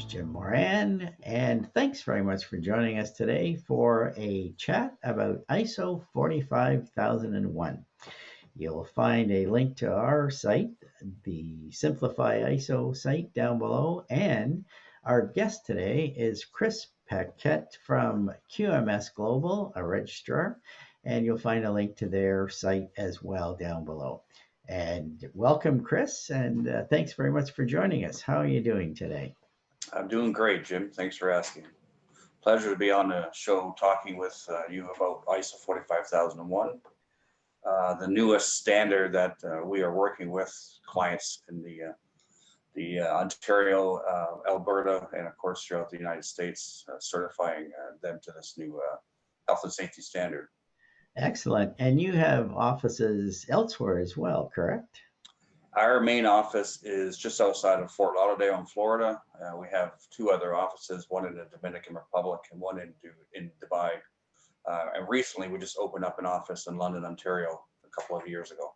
Jim Moran, and thanks very much for joining us today for a chat about ISO 45001. You'll find a link to our site, the Simplify ISO site down below, and our guest today is Chris Paquette from QMS Global, a registrar, and you'll find a link to their site as well down below. And welcome, Chris, and thanks very much for joining us. How are you doing today? I'm doing great, Jim. Thanks for asking. Pleasure to be on the show talking with you about ISO 45001, the newest standard that we are working with clients in the Ontario, Alberta, and of course throughout the United States, certifying them to this new health and safety standard. Excellent. And you have offices elsewhere as well, correct? Our main office is just outside of Fort Lauderdale in Florida. We have two other offices, one in the Dominican Republic and one in Dubai. And recently we just opened up an office in London, Ontario a couple of years ago.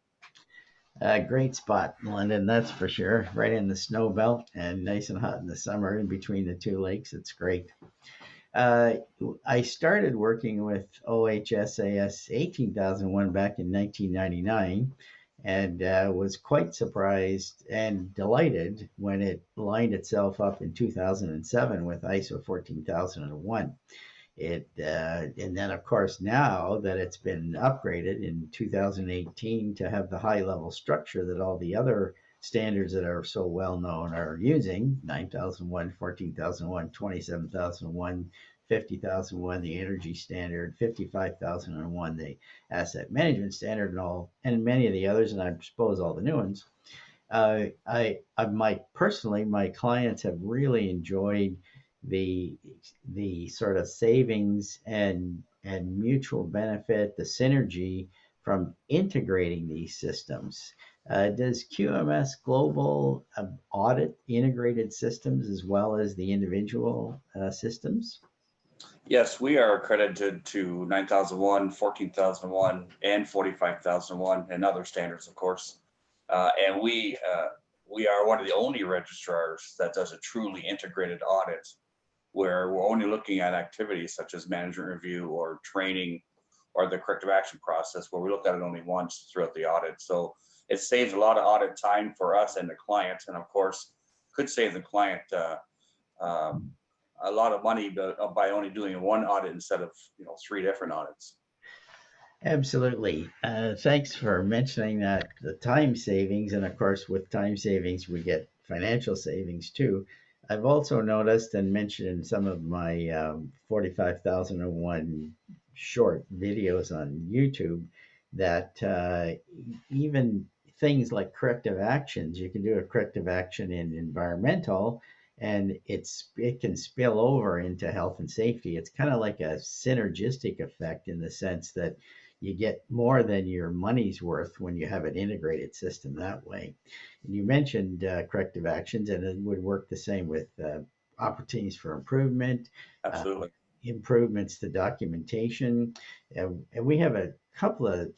Great spot in London, that's for sure. Right in the snow belt and nice and hot in the summer in between the two lakes. It's great. Uh, I started working with OHSAS 18001 back in 1999 and was quite surprised and delighted when it lined itself up in 2007 with ISO 14001. And then of course now that it's been upgraded in 2018 to have the high level structure that all the other standards that are so well known are using, 9001, 14001, 27001, 50,001, the energy standard, 55,001, the asset management standard, and many of the others, and I suppose all the new ones. My clients have really enjoyed the sort of savings and mutual benefit, the synergy from integrating these systems. Does QMS Global audit integrated systems as well as the individual systems? Yes, we are accredited to 9001, 14001, and 45001, and other standards, of course. And we are one of the only registrars that does a truly integrated audit, where we're only looking at activities such as management review or training or the corrective action process, where we look at it only once throughout the audit. So it saves a lot of audit time for us and the client, and of course could save the client a lot of money by only doing one audit instead of three different audits. Absolutely. Thanks for mentioning that, the time savings. And of course, with time savings, we get financial savings too. I've also noticed and mentioned in some of my 45,001 short videos on YouTube that even things like corrective actions, you can do a corrective action in environmental and it can spill over into health and safety. It's kind of like a synergistic effect in the sense that you get more than your money's worth when you have an integrated system that way. And you mentioned corrective actions, and it would work the same with opportunities for improvement, uh, Absolutely. improvements to documentation. And we have a couple of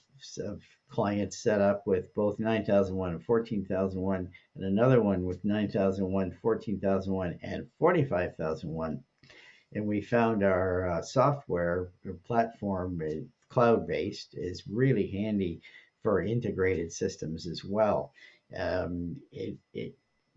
clients set up with both 9001 and 14001, and another one with 9001, 14001, and 45,001. And we found our software platform, cloud-based, is really handy for integrated systems as well. It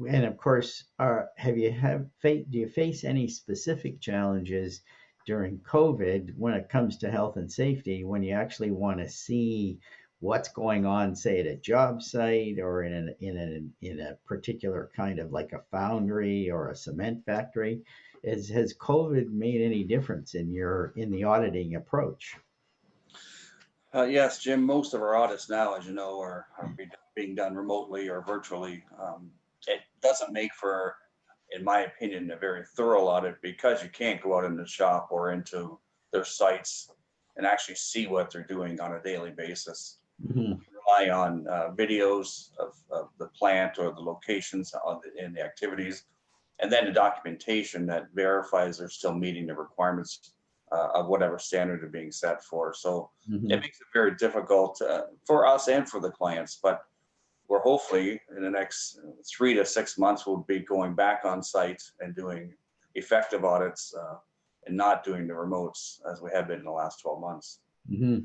and of course, do you face any specific challenges during COVID when it comes to health and safety when you actually want to see what's going on, say at a job site or in a particular kind of like a foundry or a cement factory? Has COVID made any difference in the auditing approach? Yes, Jim, most of our audits now, as you know, are being done remotely or virtually. It doesn't make for, in my opinion, a very thorough audit because you can't go out in the shop or into their sites and actually see what they're doing on a daily basis. Mhm. Rely on videos of the plant or the locations and the activities, and then the documentation that verifies they're still meeting the requirements of whatever standard are being set for. So it Mhm. makes it very difficult for us and for the clients. But we're hopefully in the next 3 to 6 months, we'll be going back on site and doing effective audits and not doing the remotes as we have been in the last 12 months. Hmm.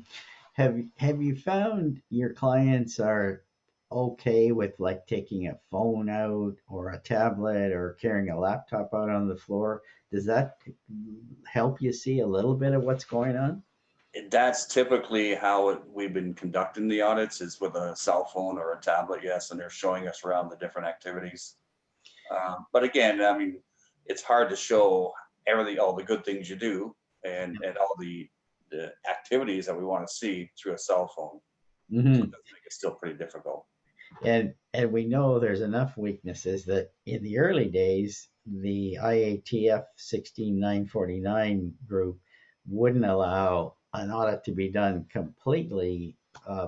Have you found your clients are okay with like taking a phone out or a tablet or carrying a laptop out on the floor? Does that help you see a little bit of what's going on? That's typically how we've been conducting the audits, is with a cell phone or a tablet, yes, and they're showing us around the different activities. But again, I mean, it's hard to show everything, all the good things you do, and all the activities that we want to see through a cell phone. So it Hmm. does make it still pretty difficult. And we know there's enough weaknesses that in the early days, the IATF 16949 group wouldn't allow an audit to be done completely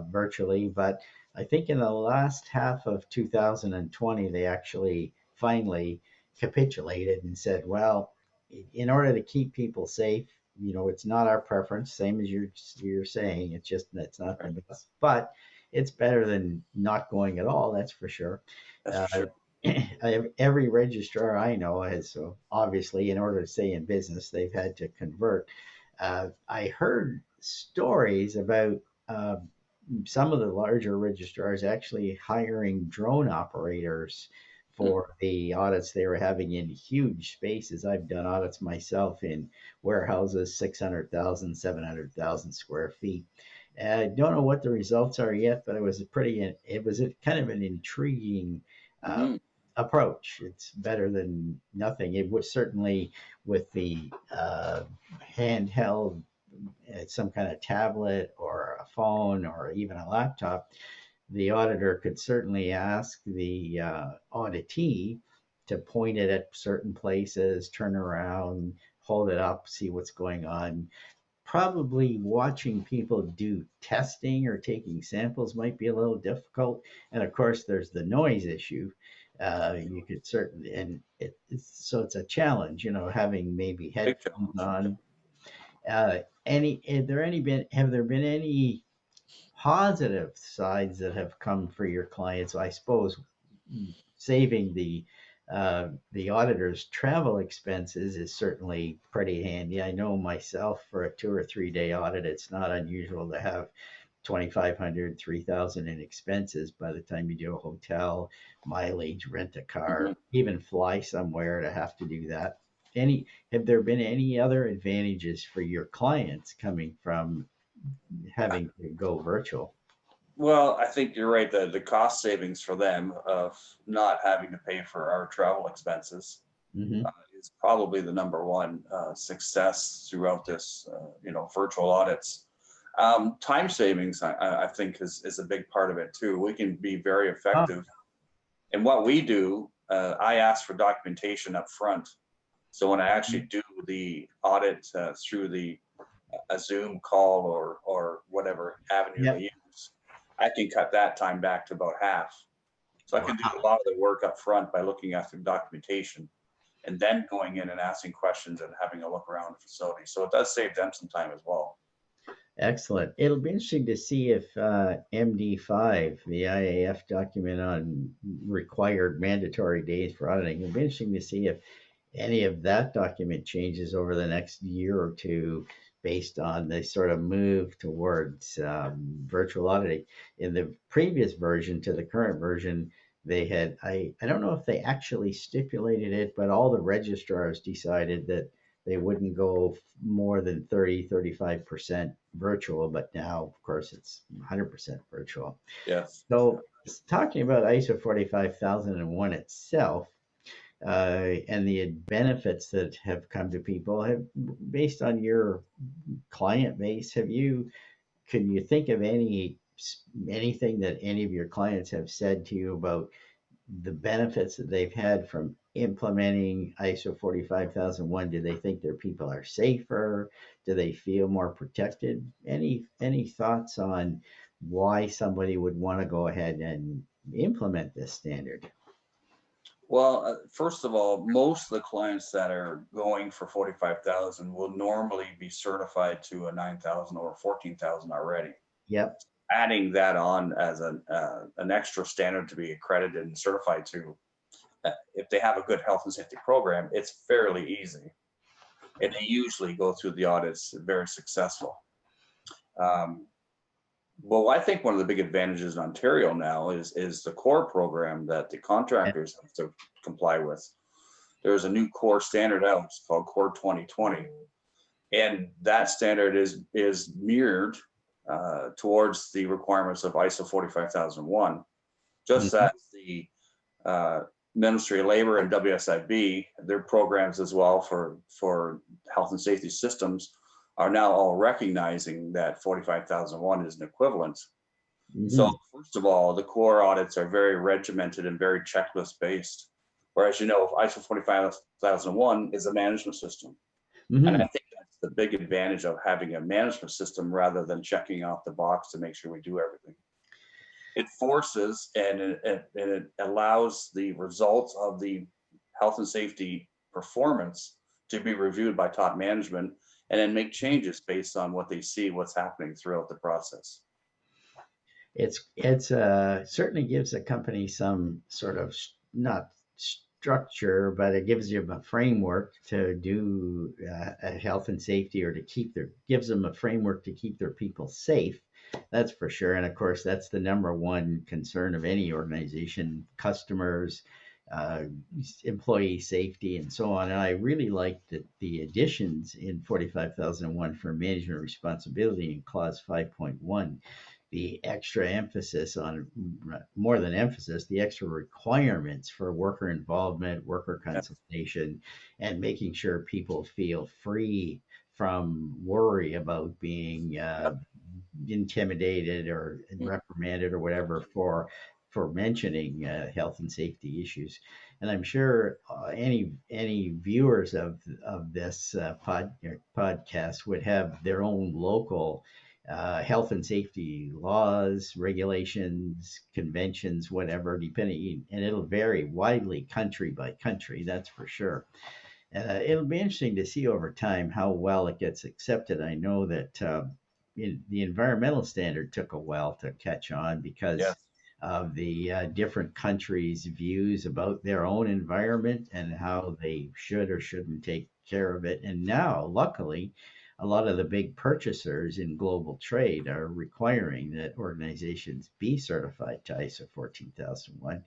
virtually. But I think in the last half of 2020, they actually finally capitulated and said, well, in order to keep people safe, it's not our preference, same as you're saying. It's just that's not the Right. best, but it's better than not going at all, that's for sure. That's Uh, for sure. every registrar I know has, so obviously, in order to stay in business, they've had to convert. I heard stories about uh, some of the larger registrars actually hiring drone operators Hmm. for the audits they were having in huge spaces. I've done audits myself in warehouses, 600,000, 700,000 square feet. I don't know what the results are yet, but it was a kind of an intriguing uh, Hmm. approach. It's better than nothing. It was certainly with the handheld, some kind of tablet or a phone or even a laptop, the auditor could certainly ask the auditee to point it at certain places, turn around, hold it up, see what's going on. Probably watching people do testing or taking samples might be a little difficult. And of course, there's the noise issue. You could certainly, and so it's a challenge, having maybe Big headphones challenge. Yeah. on. Have there been any positive sides that have come for your clients? I suppose saving the auditor's travel expenses is certainly pretty handy. I know myself for a 2 or 3 day audit, it's not unusual to have 2,500, 3,000 in expenses by the time you do a hotel, mileage, rent a car, Hmm. even fly somewhere to have to do that. Have there been any other advantages for your clients coming from having to go virtual? Well, I think you're right. The cost savings for them of not having to pay for our travel expenses Hmm. is probably the number one success throughout this, virtual audits. Time savings, I think, is a big part of it too. We can be very Oh, effective. And what we do, I ask for documentation up front. So when I actually do the audit through a Zoom call or whatever avenue yep. they use, I can cut that time back to about half. So I can do a lot of the work up front by looking at the documentation and then going in and asking questions and having a look around the facility. So it does save them some time as well. Excellent. It'll be interesting to see if MD5, the IAF document on required mandatory days for auditing, it'll be interesting to see if any of that document changes over the next year or two based on the sort of move towards virtual auditing. In the previous version to the current version, I don't know if they actually stipulated it, but all the registrars decided that they wouldn't go more than 30, 35% virtual, but now, of course, it's 100% virtual. Yes. So, talking about ISO 45001 itself, and the benefits that have come to people, based on your client base, can you think of anything that any of your clients have said to you about the benefits that they've had from implementing ISO 45001? Do they think their people are safer? Do they feel more protected? Any thoughts on why somebody would want to go ahead and implement this standard? Well, first of all, most of the clients that are going for 45,000 will normally be certified to a 9,000 or 14,000 already. Yep. Adding that on as an extra standard to be accredited and certified to if they have a good health and safety program, it's fairly easy. And they usually go through the audits very successful. Well, I think one of the big advantages in Ontario now is the core program that the contractors have to comply with. There's a new core standard out, it's called Core 2020. And that standard is mirrored towards the requirements of ISO 45001, just as the Ministry of Labor and WSIB, their programs as well for health and safety systems are now all recognizing that 45,001 is an equivalent. So first of all, the core audits are very regimented and very checklist based. Whereas, ISO 45001 is a management system. And I think that's the big advantage of having a management system rather than checking off the box to make sure we do everything. It forces and it allows the results of the health and safety performance to be reviewed by top management and then make changes based on what they see, what's happening throughout the process. It's certainly gives a company some sort of not structure, but it gives you a framework to do a health and safety, or to gives them a framework to keep their people safe. That's for sure. And of course, that's the number one concern of any organization: customers, employee safety, and so on. And I really liked the additions in 45,001 for management responsibility in clause 5.1. The extra emphasis on, more than emphasis, the extra requirements for worker involvement, worker consultation, and making sure people feel free from worry about being intimidated or reprimanded or whatever for mentioning health and safety issues. And I'm sure any viewers of this podcast would have their own local health and safety laws, regulations, conventions, whatever, depending, and it'll vary widely country by country, that's for sure. It'll be interesting to see over time how well it gets accepted. I know that the environmental standard took a while to catch on because of the different countries' views about their own environment and how they should or shouldn't take care of it. And now, luckily, a lot of the big purchasers in global trade are requiring that organizations be certified to ISO 14001.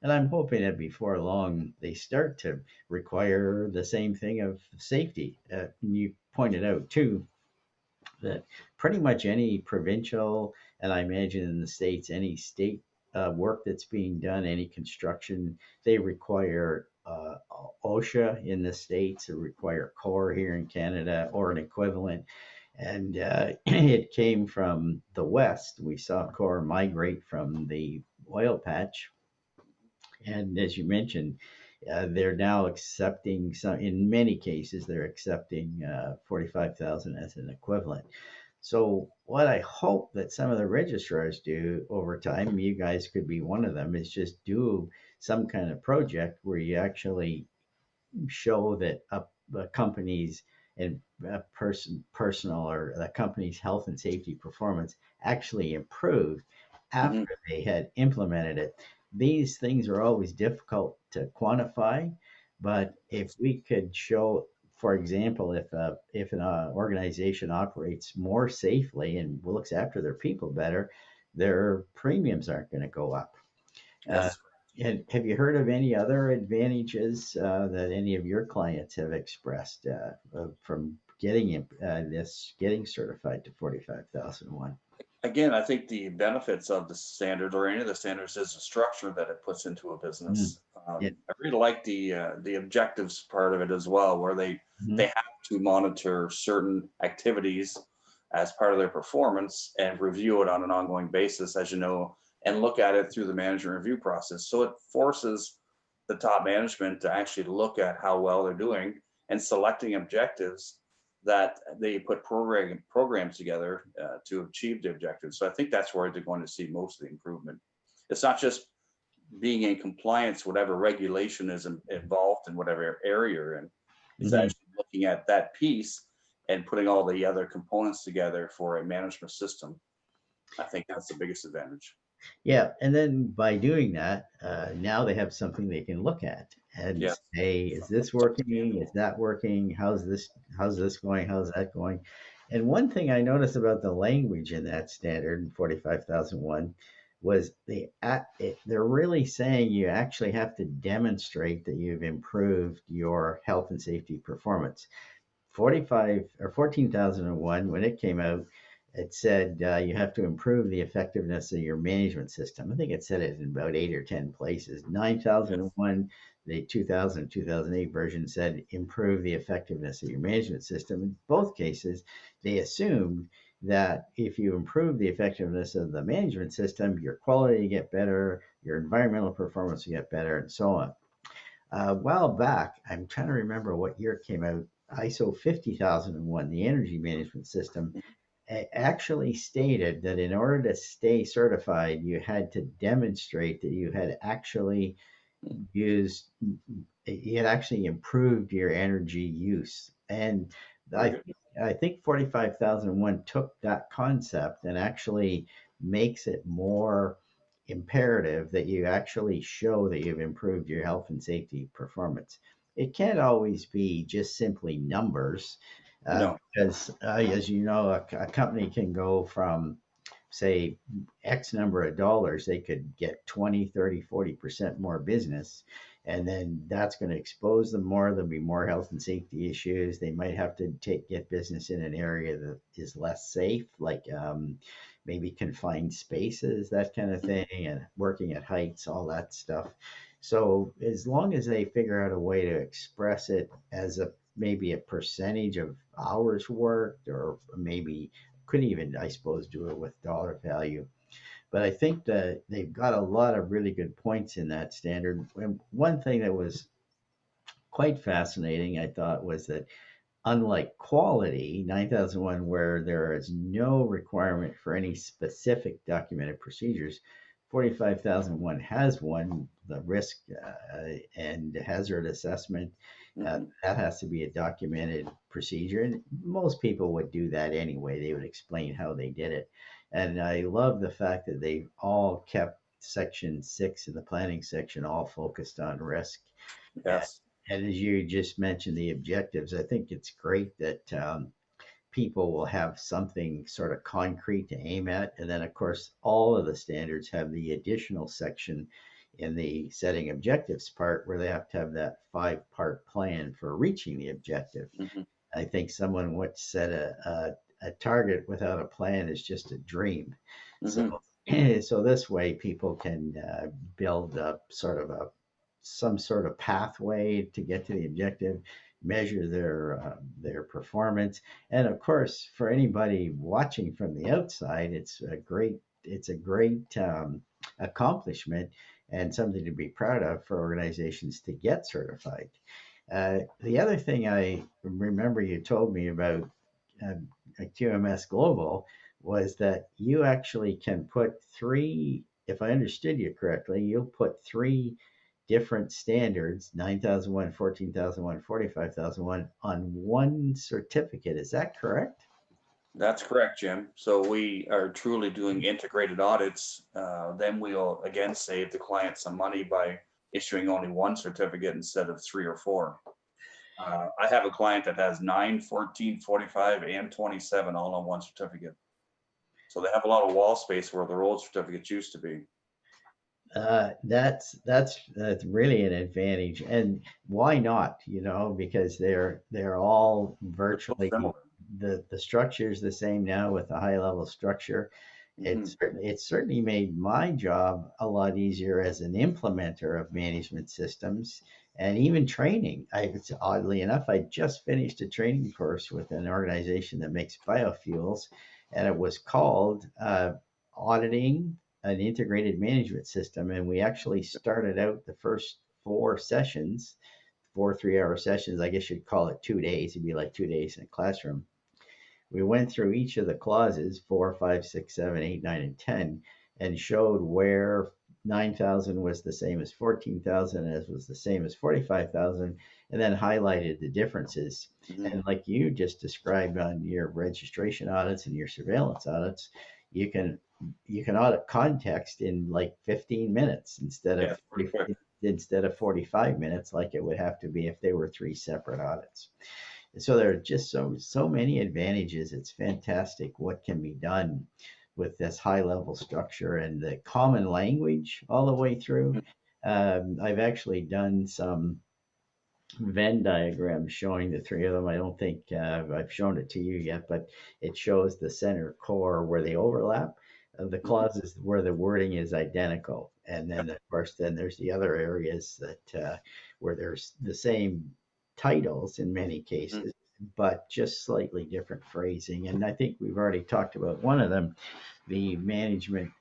And I'm hoping that before long, they start to require the same thing of safety. You pointed out, too, that pretty much any provincial, and I imagine in the States, any state work that's being done, any construction, they require OSHA in the States, or require CORE here in Canada, or an equivalent. And it came from the West. We saw CORE migrate from the oil patch. And as you mentioned, they're now accepting some, in many cases, they're accepting 45,000 as an equivalent. So what I hope that some of the registrars do over time, you guys could be one of them, is just do some kind of project where you actually show that a company's and personal, or the company's health and safety performance actually improved after they had implemented it. These things are always difficult to quantify, but if we could show, for example, if an organization operates more safely and looks after their people better, their premiums aren't going to go up. And have you heard of any other advantages that any of your clients have expressed from getting getting certified to 45,001? Again, I think the benefits of the standard, or any of the standards, is the structure that it puts into a business. I really like the objectives part of it as well, where they have to monitor certain activities as part of their performance and review it on an ongoing basis, as you know, and look at it through the management review process. So it forces the top management to actually look at how well they're doing and selecting objectives that they put programs together to achieve the objectives. So I think that's where they're going to see most of the improvement. It's not just being in compliance, whatever regulation is involved in whatever area you're in. It's actually looking at that piece and putting all the other components together for a management system. I think that's the biggest advantage. Yeah, and then by doing that, now they have something they can look at and Yeah. say, is this working? Is that working? How's this going? How's that going? And one thing I noticed about the language in that standard in 45001 was they're really saying you actually have to demonstrate that you've improved your health and safety performance. 45 or 14,001, when it came out, it said you have to improve the effectiveness of your management system. I think it said it in about 8 or 10 places. Yes. 9001, the 2008 version said improve the effectiveness of your management system. In both cases, they assumed that if you improve the effectiveness of the management system, your quality will get better, your environmental performance will get better, and so on. A while back, I'm trying to remember what year it came out. ISO 50001, the energy management system, actually stated that in order to stay certified, you had to demonstrate that you had actually used, you had actually improved your energy use. And Very I, good. I think 45,001 took that concept and actually makes it more imperative that you actually show that you've improved your health and safety performance. It can't always be just simply numbers, No. because, as you know, a company can go from, say, X number of dollars, they could get 20, 30, 40% more business. And then that's going to expose them more. There'll be more health and safety issues. They might have to get business in an area that is less safe, like maybe confined spaces, that kind of thing, and working at heights, all that stuff. So as long as they figure out a way to express it as a maybe a percentage of hours worked, or maybe could even, I suppose, do it with dollar value. But I think that they've got a lot of really good points in that standard. And one thing that was quite fascinating, I thought, was that unlike quality 9001, where there is no requirement for any specific documented procedures, 45,001 has one, the risk and hazard assessment. Mhm. That has to be a documented procedure. And most people would do that anyway. They would explain how they did it. And I love the fact that they've all kept section 6 in the planning section all focused on risk. And, Yes. and as you just mentioned, the objectives, I think it's great that people will have something sort of concrete to aim at. And then, of course, all of the standards have the additional section in the setting objectives part where they have to have that 5-part plan for reaching the objective. Mhm. I think someone once said a target without a plan is just a dream. So, Mhm. so this way people can build up sort of some sort of pathway to get to the objective, measure their performance, and of course, for anybody watching from the outside, it's a great accomplishment and something to be proud of for organizations to get certified. The other thing I remember you told me about uh, QMS Global was that you actually can put three, if I understood you correctly, you'll put three different standards, 9001, 14,001, 45,001, on one certificate. Is that correct? That's correct, Jim. So we are truly doing integrated audits. Then we'll again save the client some money by issuing only one certificate instead of three or four. I have a client that has 9, 14, 45, and 27 all on one certificate. So they have a lot of wall space where the old certificates used to be. That's really an advantage, and why not? Because they're all They're so virtually, similar. the structure is the same now with the high level structure. Hmm. It's certainly made my job a lot easier as an implementer of management systems and even training. It's oddly enough, I just finished a training course with an organization that makes biofuels, and it was called Auditing an Integrated Management System. And we actually started out the first 4 sessions, 4 3-hour sessions. I guess you'd call it 2 days. It'd be like 2 days in a classroom. We went through each of the clauses, 4, 5, 6, 7, 8, 9, and 10, and showed where 9,000 was the same as 14,000, as was the same as 45,000, and then highlighted the differences. Hmm. And like you just described on your registration audits and your surveillance audits, you can you can audit context in like 15 minutes Yeah, it's pretty quick. instead of 45 minutes like it would have to be if they were three separate audits. So there are just so many advantages. It's fantastic what can be done with this high level structure and the common language all the way through. I've actually done some Venn diagram showing the three of them. I don't think I've shown it to you yet, but it shows the center core where they overlap, the clauses where the wording is identical, and then of course then there's the other areas that where there's the same titles in many cases, but just slightly different phrasing. And I think we've already talked about one of them, the management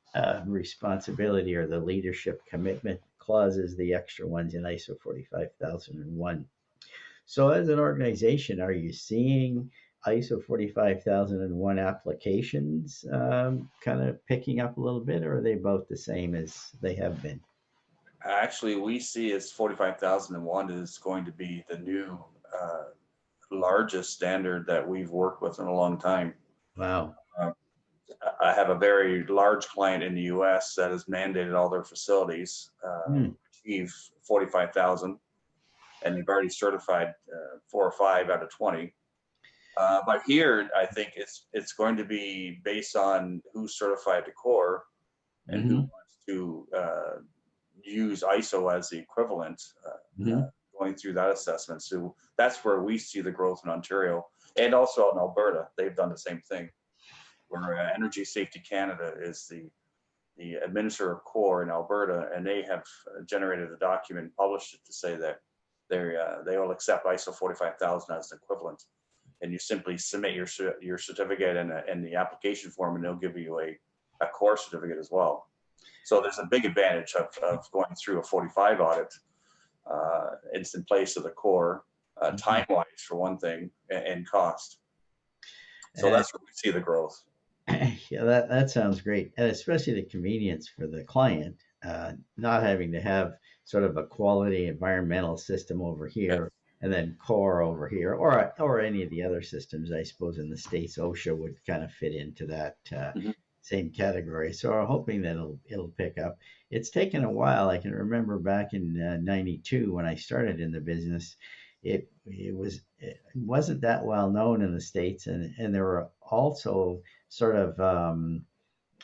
responsibility or the leadership commitment clauses, the extra ones in ISO 45001. So, as an organization, are you seeing ISO 45001 applications kind of picking up a little bit, or are they both the same as they have been? Actually, we see as 45,001 is going to be the new largest standard that we've worked with in a long time. Wow. Uh, I have a very large client in the US that has mandated all their facilities Hmm. achieve 45,000, and they've already certified 4 or 5 out of 20. But here, I think it's going to be based on who's certified to core and who Hmm. wants to use ISO as the equivalent, Hmm. going through that assessment. So that's where we see the growth in Ontario and also in Alberta. They've done the same thing, where Energy Safety Canada is the administrator of core in Alberta, and they have generated a document and published it to say that they will accept ISO 45,000 as an equivalent. And you simply submit your certificate in the application form, and they'll give you a core certificate as well. So there's a big advantage of going through a 45 audit. It's in place of the core, time wise for one thing, and cost. So Uh, that's where we see the growth. yeah, that sounds great, and especially the convenience for the client, not having to have sort of a quality environmental system over Yeah. here and then core over here, or any of the other systems. I suppose in the states, OSHA would kind of fit into that Mhm. same category. So I'm hoping that it'll pick up. It's taken a while. I can remember back in '92 when I started in the business. It wasn't that well known in the states, and there were also sort of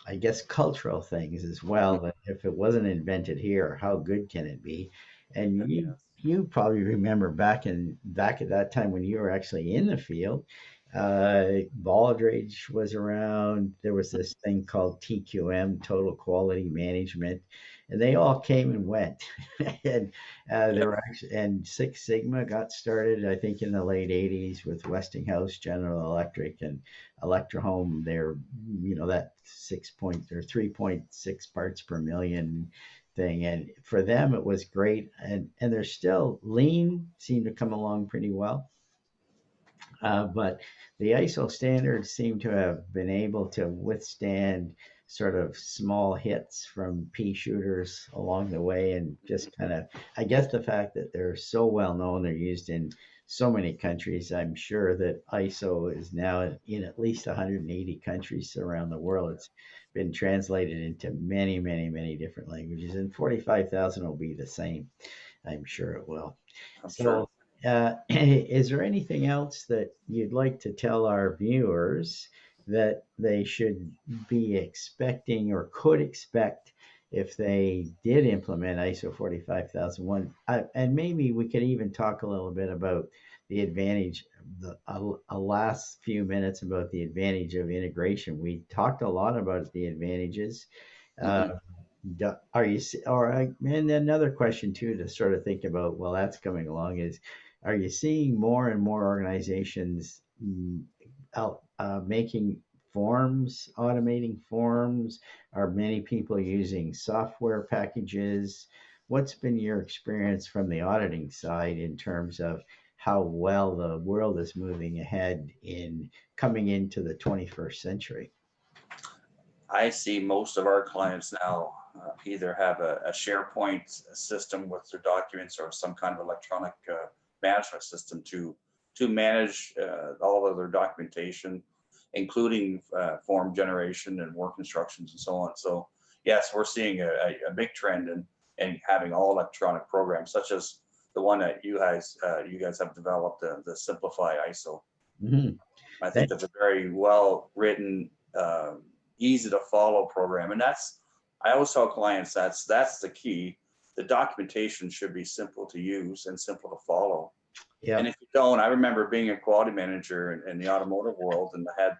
I guess cultural things as well. That if it wasn't invented here, how good can it be? And you probably remember back at that time when you were actually in the field, Baldrige was around. There was this thing called TQM, Total Quality Management, and they all came and went. And Yeah. there were actually, and Six Sigma got started, I think, in the late '80s with Westinghouse, General Electric, and Electrohome. They're, that 3.6 parts per million thing, and for them it was great. And they're still lean, seem to come along pretty well. But the ISO standards seem to have been able to withstand sort of small hits from pea shooters along the way, and just kind of, I guess, the fact that they're so well known, they're used in so many countries. I'm sure that ISO is now in at least 180 countries around the world. It's been translated into many, many, many different languages, and 45,000 will be the same. I'm sure it will. I'm sure. So, is there anything else that you'd like to tell our viewers that they should be expecting or could expect if they did implement ISO 45001? And maybe we could even talk a little bit about the advantage, a last few minutes about the advantage of integration. We talked a lot about the advantages. Uh, Hmm. are you, or and another question too to sort of think about while that's coming along is, are you seeing more and more organizations out making forms, automating forms? Are many people using software packages? What's been your experience from the auditing side in terms of how well the world is moving ahead in coming into the 21st century? I see most of our clients now either have a SharePoint system with their documents or some kind of electronic management system to manage all of their documentation including form generation and work instructions and so on. So yes, we're seeing a big trend in having all electronic programs, such as the one that you guys have developed, the Simplify ISO. Mhm. I think that's a very well written, easy to follow program, and I always tell clients that's the key. The documentation should be simple to use and simple to follow. And Yeah. if you don't, I remember being a quality manager in the automotive world, and I had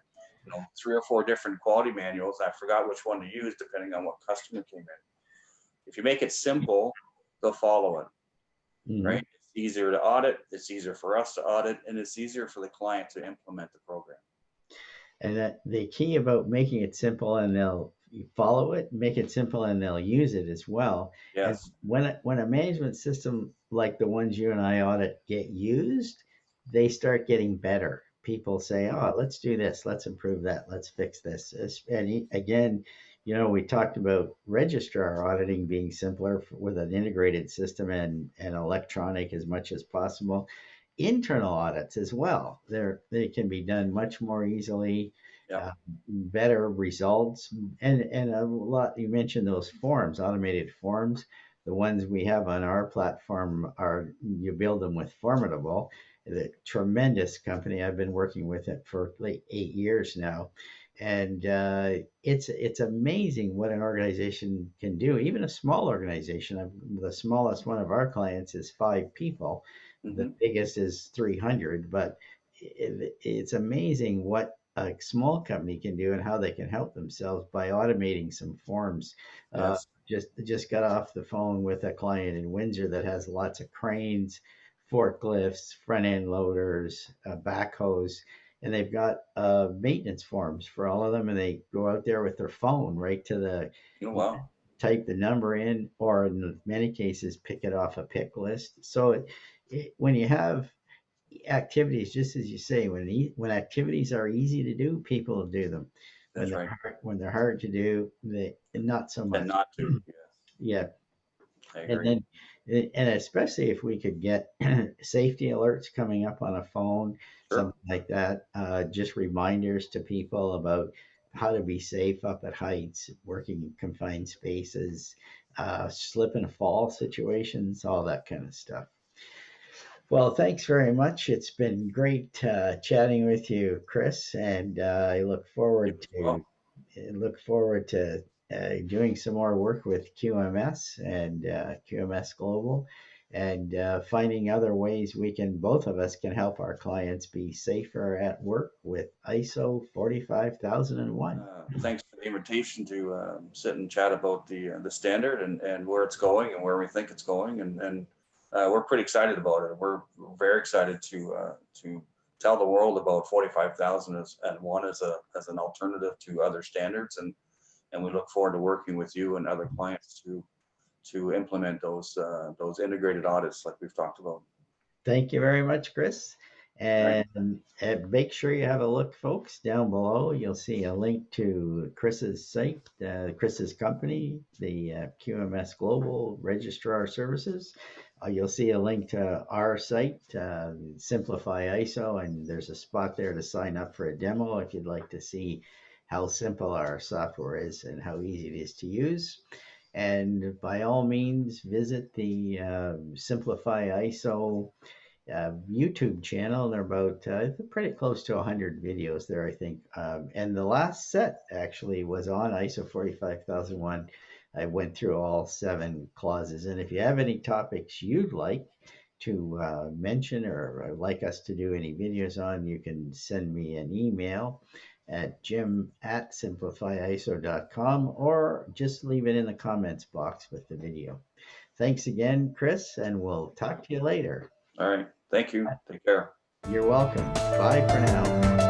3 or 4 different quality manuals. I forgot which one to use depending on what customer came in. If you make it simple, they'll follow it, Mhm. right? It's easier to audit, it's easier for us to audit, and it's easier for the client to implement the program. And that the key about making it simple and they'll follow it, make it simple and they'll use it as well. And Yes, when a management system like the ones you and I audit get used, they start getting better. People say, "Oh, let's do this, let's improve that, let's fix this." And again, we talked about registrar auditing being simpler with an integrated system and electronic as much as possible. Internal audits as well. They can be done much more easily, yeah, uh, better results, and a lot. You mentioned those forms, automated forms. The ones we have on our platform are you build them with Formidable, the tremendous company. I've been working with it for like 8 years now, and it's amazing what an organization can do. Even a small organization. The smallest one of our clients is 5 people. The hmm, biggest is 300, but it's amazing what a small company can do and how they can help themselves by automating some forms. Uh, yes, just got off the phone with a client in Windsor that has lots of cranes, forklifts, front end loaders, backhoes, and they've got maintenance forms for all of them, and they go out there with their phone right to the wow, type the number in, or in many cases, pick it off a pick list. So when you have activities, just as you say, when activities are easy to do, people will do them. that's right. When they're hard to do, they not so And much. not to, yes, Yeah, I and agree. then and especially if we could get safety alerts coming up on a phone, Sure. something like that, just reminders to people about how to be safe up at heights, working in confined spaces, slip and fall situations, all that kind of stuff. Well, thanks very much. It's been great chatting with you, Chris, and I You as well. look forward to doing some more work with QMS and QMS Global, and finding other ways both of us can help our clients be safer at work with ISO 45001. Thanks for the invitation to sit and chat about the standard and where it's going and where we think it's going, and we're pretty excited about it. We're very excited to tell the world about 45,001 as an alternative to other standards, and we look forward to working with you and other clients to implement those integrated audits like we've talked about. Thank you very much, Chris. All right. And make sure you have a look, folks. Down below, you'll see a link to Chris's site, Chris's company, the QMS Global Registrar Services. You'll see a link to our site, Simplify ISO, and there's a spot there to sign up for a demo if you'd like to see how simple our software is and how easy it is to use. And by all means, visit the Simplify ISO YouTube channel. They're about pretty close to 100 videos there, I think. And the last set actually was on ISO 45001. I went through all 7 clauses. And if you have any topics you'd like to mention or like us to do any videos on, you can send me an email at jim@simplifyiso.com or just leave it in the comments box with the video. Thanks again, Chris, and we'll talk to you later. All right. Thank you. Take care. You're welcome. Bye for now.